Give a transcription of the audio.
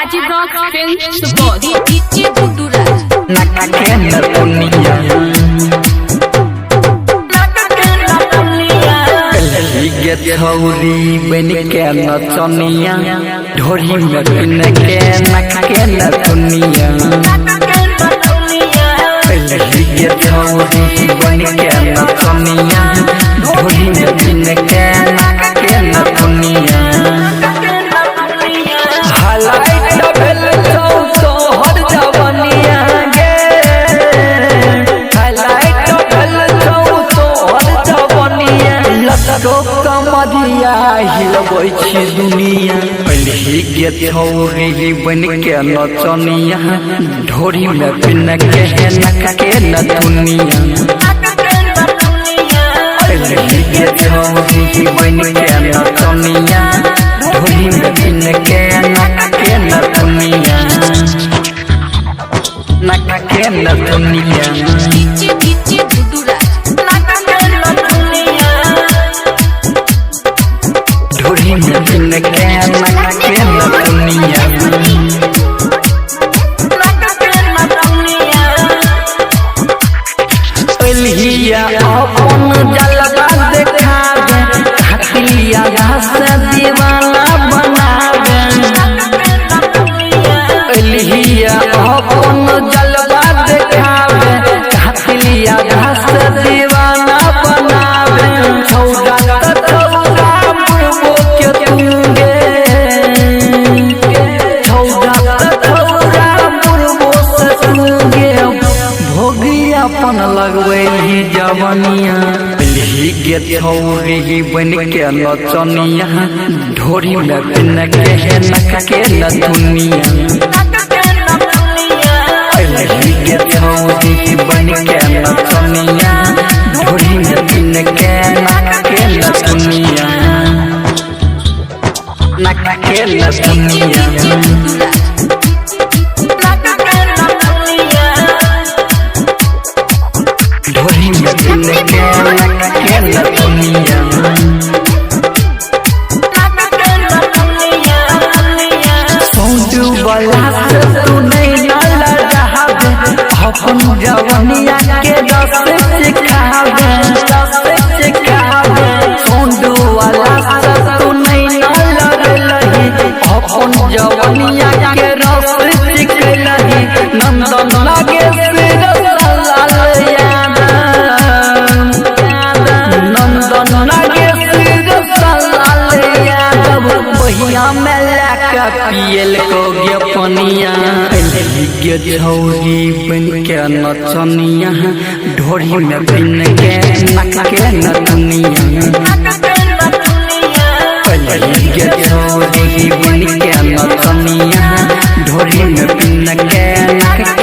Active Rock Film Support DJ Budura छौरी बन के नचनिया ढोरी में पिन के नक के नचनिया छौरी बन के नचनिया ढोरी में पिन के नक के नचनिया कमरिया हिलबै छी दुनिया पहले के छौरी बन के नचनिया ढोरी में पिन के नक के नथुनिया पहले के छौरी बन के नचनिया ढोरी में पिन के नक के नथुनिया नक के नथुनिया DJ Budura ढोरी में पिन के नक के नथुनिया पहलिया अपन जलवा देखावे हटिया घास दीवाना बनावे पहलिया अपन जलवा देखावे हटिया घास दीवाना बनावे छौड़ा छौड़ा बुढ़बो के तुंगे छौड़ा छौड़ा बुढ़बो से तुंगे भोगी अपन लगवे जवनिया पहली के छौरी बन के नचनिया ढोरी में पिन के नक के नथुनिया पहली के छौरी बन के नचनिया ढोरी में पिन के नक के नथुनिया नक के नथुनिया ढोरी में पिन के नक के नथुनिया सौंदू वाला से तू नहीं नाला जहावे अपन जवनिया के दस सिखावे सौंदू वाला से तू नहीं नाला रही अपन जवनिया के रस सिखलही नंदन लागे पियल को गे पनिया गे छौरी बन के नचनिया ढोरी में पिन के नक के नथुनिया गे छौरी बन के नचनिया ढोरी में पिन के नक